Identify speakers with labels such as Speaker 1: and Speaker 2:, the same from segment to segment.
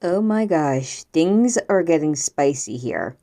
Speaker 1: Oh my gosh, things are getting spicy here.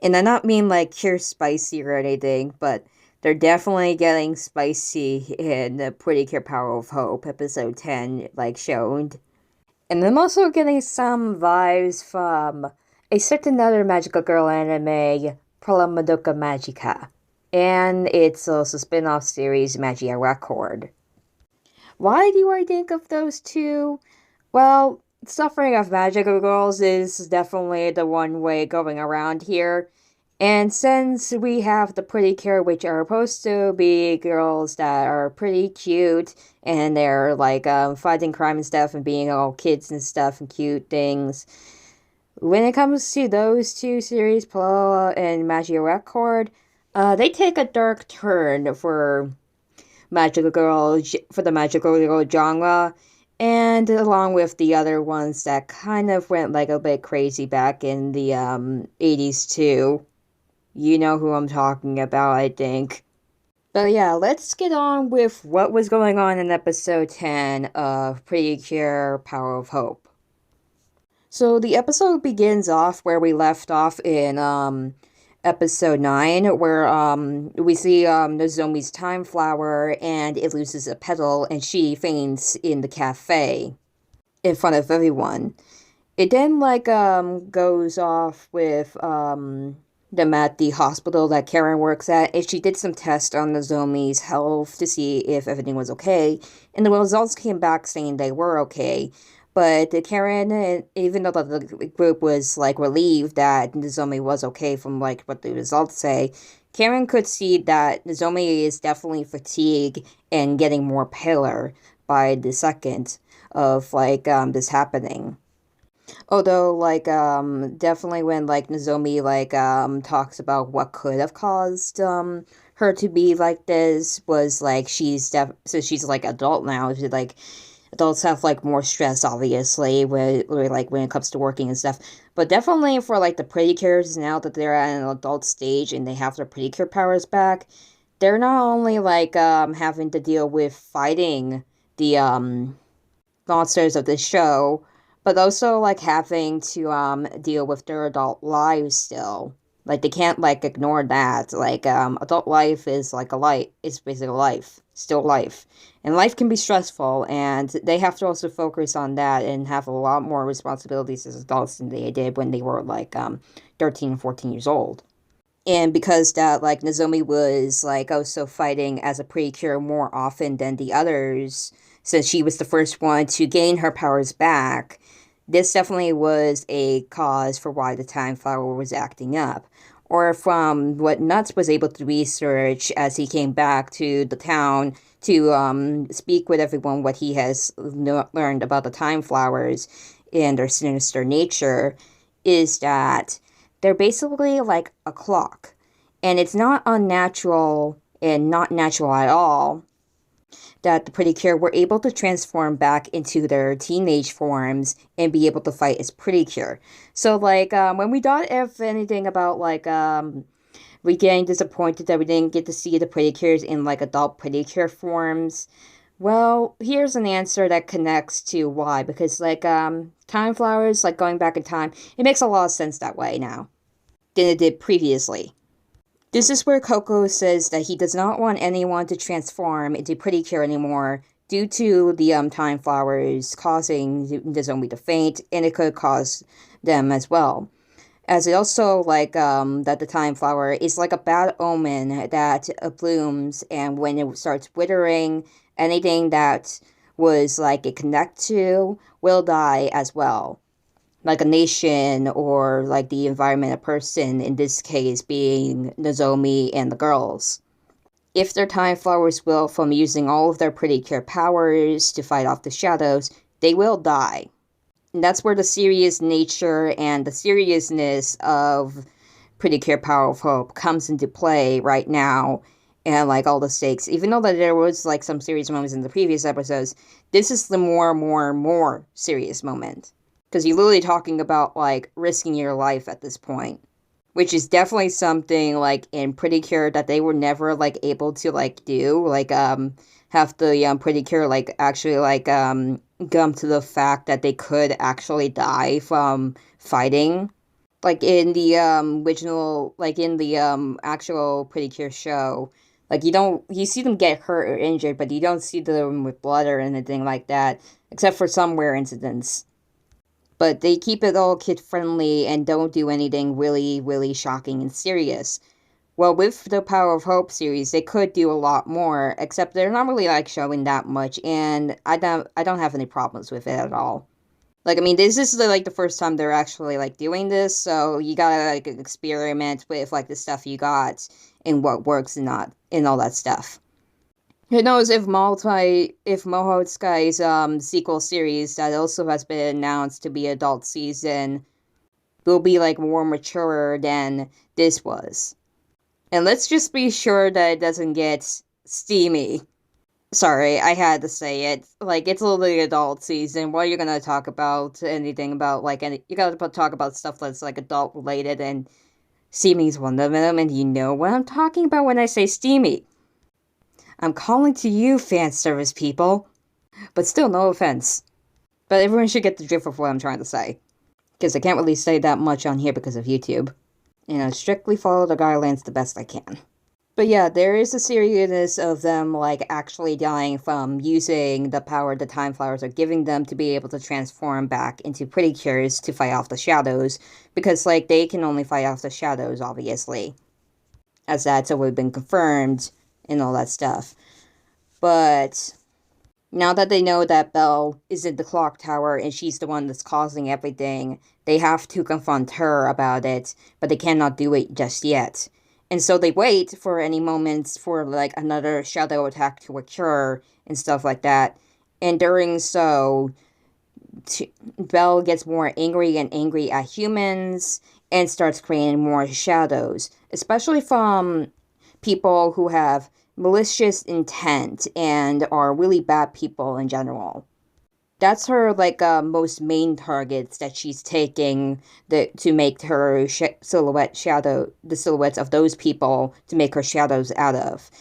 Speaker 1: And I not mean like pure spicy or anything, but they're definitely getting spicy in the Pretty Cure Power of Hope, episode 10, like shown. And I'm also getting some vibes from a certain other magical girl anime, Pullea Madoka Magica. And it's also a spin-off series, Magi Record. Why do I think of those two? Well, suffering of magical girls is definitely the one way going around here. And since we have the pretty cure, which are supposed to be girls that are pretty cute and they're like fighting crime and stuff and being all kids and stuff and cute things, when it comes to those two series, Paula and Magic Record, they take a dark turn magical girl for the magical girl genre, and along with the other ones that kind of went like a bit crazy back in the 80s too. You know who I'm talking about, I think. But yeah, let's get on with what was going on in episode 10 of Pretty Cure Power of Hope. So the episode begins off where we left off in episode 9, where we see Nozomi's time flower and it loses a petal and she faints in the cafe in front of everyone. It then goes off with them at the hospital that Karen works at, and she did some tests on Nozomi's health to see if everything was okay, and the results came back saying they were okay. But Karen, even though the group was like relieved that Nozomi was okay from like what the results say, Karen could see that Nozomi is definitely fatigued and getting more paler by the second of this happening. Although definitely when Nozomi talks about what could have caused her to be like this was like so she's like adult now. She, like adults have like more stress obviously when it comes to working and stuff. But definitely for like the pretty cures now that they're at an adult stage and they have their pretty cure powers back, they're not only having to deal with fighting the monsters of the show, but also like having to deal with their adult lives still. Like they can't like ignore that. Adult life is like a life. It's basically life, still life, and life can be stressful, and they have to also focus on that and have a lot more responsibilities as adults than they did when they were 13 and 14 years old. And because that Nozomi was also fighting as a precure more often than the others, since she was the first one to gain her powers back, this definitely was a cause for why the Time Flower was acting up. Or from what Nuts was able to research as he came back to the town to speak with everyone what he has learned about the Time Flowers and their sinister nature, is that they're basically like a clock. And it's not unnatural and not natural at all that the Pretty Cure were able to transform back into their teenage forms and be able to fight as Pretty Cure. So when we thought if anything about we getting disappointed that we didn't get to see the Pretty Cures in like adult Pretty Cure forms, well, here's an answer that connects to why. Because time flowers, like going back in time, it makes a lot of sense that way now than it did previously. This is where Coco says that he does not want anyone to transform into Pretty Cure anymore due to the time flowers causing the zombie to faint, and it could cause them as well. As it also that the time flower is like a bad omen that blooms, and when it starts withering, anything that was it connect to will die as well, like a nation or like the environment, a person, in this case being Nozomi and the girls. If their time flowers will from using all of their pretty cure powers to fight off the shadows, they will die. And that's where the serious nature and the seriousness of Pretty Cure Power of Hope comes into play right now, and all the stakes. Even though that there was some serious moments in the previous episodes, this is the more serious moment. Because you're literally talking about risking your life at this point, which is definitely something in Pretty Cure that they were never able to do. Have the Pretty Cure actually come to the fact that they could actually die from fighting. Like in the original, like in the actual Pretty Cure show, like you see them get hurt or injured, but you don't see them with blood or anything like that, except for some rare incidents. But they keep it all kid friendly and don't do anything really, really shocking and serious. Well, with the Power of Hope series, they could do a lot more, except they're not really like showing that much, and I don't have any problems with it at all. Like, I mean, this is like the first time they're actually like doing this, so you gotta like experiment with like the stuff you got and what works and not and all that stuff. Who knows if Mohotsuki's sequel series that also has been announced to be adult season will be like more mature than this was. And let's just be sure that it doesn't get steamy. Sorry, I had to say it. Like, it's a little adult season. What are you gonna talk about? Anything about, like, you gotta talk about stuff that's, like, adult related, and steamy's one of them, and you know what I'm talking about when I say steamy. I'm calling to you, fan service people. But still, no offense. But everyone should get the drift of what I'm trying to say. Because I can't really say that much on here because of YouTube. And I strictly follow the guidelines the best I can. But yeah, there is a seriousness of them, like, actually dying from using the power the Time Flowers are giving them to be able to transform back into Pretty Cures to fight off the shadows. Because, like, they can only fight off the shadows, obviously. As that's already been confirmed and all that stuff. But now that they know that Belle is in the clock tower and she's the one that's causing everything, they have to confront her about it, but they cannot do it just yet. And so they wait for any moments for, like, another shadow attack to occur and stuff like that. And during so, Belle gets more angry and angry at humans and starts creating more shadows, especially from people who have malicious intent and are really bad people in general. That's her, like, most main targets that she's taking to make her the silhouettes of those people to make her shadows out of.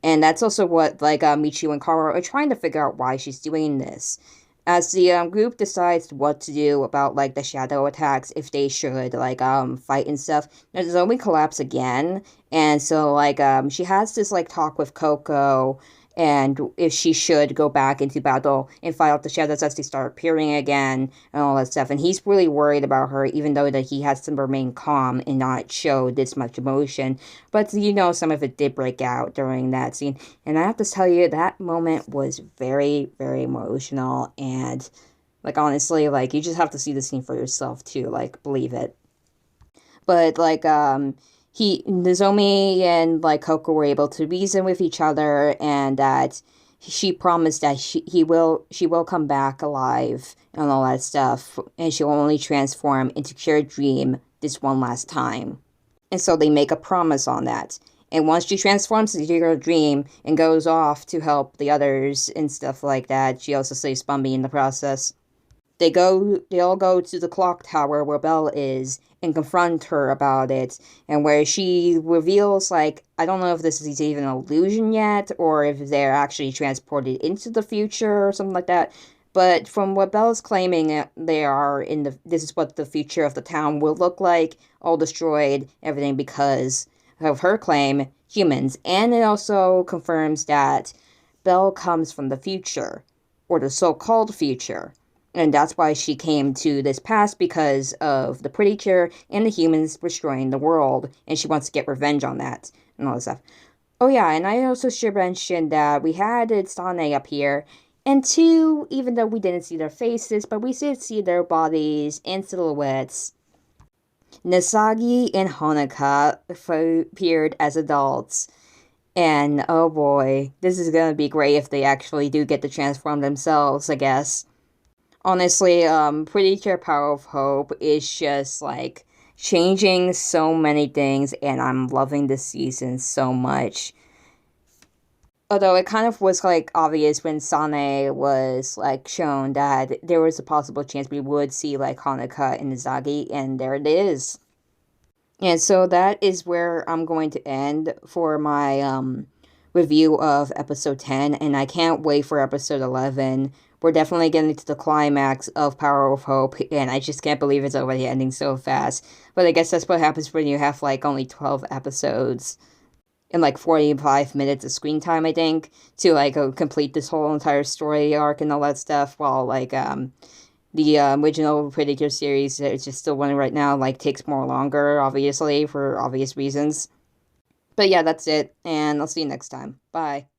Speaker 1: And that's also what, like, Michiru and Karo are trying to figure out why she's doing this. As the group decides what to do about, like, the shadow attacks, if they should, like, fight and stuff, Nozomi collapse again, and so, like, she has this, like, talk with Coco, and if she should go back into battle and fight off the shadows as they start appearing again, and all that stuff, and he's really worried about her, even though that he has to remain calm and not show this much emotion, but, you know, some of it did break out during that scene, and I have to tell you, that moment was very, very emotional, and, like, honestly, like, you just have to see the scene for yourself, too, like, believe it. But, like, Nozomi and, like, Coco were able to reason with each other, and that she promised that she will come back alive and all that stuff, and she'll only transform into Pure Dream this one last time. And so they make a promise on that. And once she transforms into Pure Dream and goes off to help the others and stuff like that, she also saves Bumby in the process. They all go to the clock tower where Belle is and confront her about it, and where she reveals, like, I don't know if this is even an illusion yet, or if they're actually transported into the future or something like that. But from what Belle's claiming, they are this is what the future of the town will look like, all destroyed, everything because of her claim, humans. And it also confirms that Belle comes from the future, or the so-called future. And that's why she came to this past, because of the Pretty Cure and the humans destroying the world. And she wants to get revenge on that and all this stuff. Oh yeah, and I also should mention that we had Sane up here. And two, even though we didn't see their faces, but we did see their bodies and silhouettes. Nasagi and Honoka appeared as adults. And oh boy, this is gonna be great if they actually do get to transform themselves, I guess. Honestly, Pretty Cure Power of Hope is just, like, changing so many things, and I'm loving this season so much. Although it kind of was, like, obvious when Sane was, like, shown that there was a possible chance we would see, like, Hanukkah and Izagi, and there it is. And so that is where I'm going to end for my review of episode 10, and I can't wait for episode 11. We're definitely getting to the climax of Power of Hope, and I just can't believe it's already ending so fast. But I guess that's what happens when you have like only 12 episodes and like 45 minutes of screen time, I think, to like complete this whole entire story arc and all that stuff, while like the original Percure series, it's just still running right now, like takes more longer, obviously, for obvious reasons. But yeah, that's it, and I'll see you next time. Bye.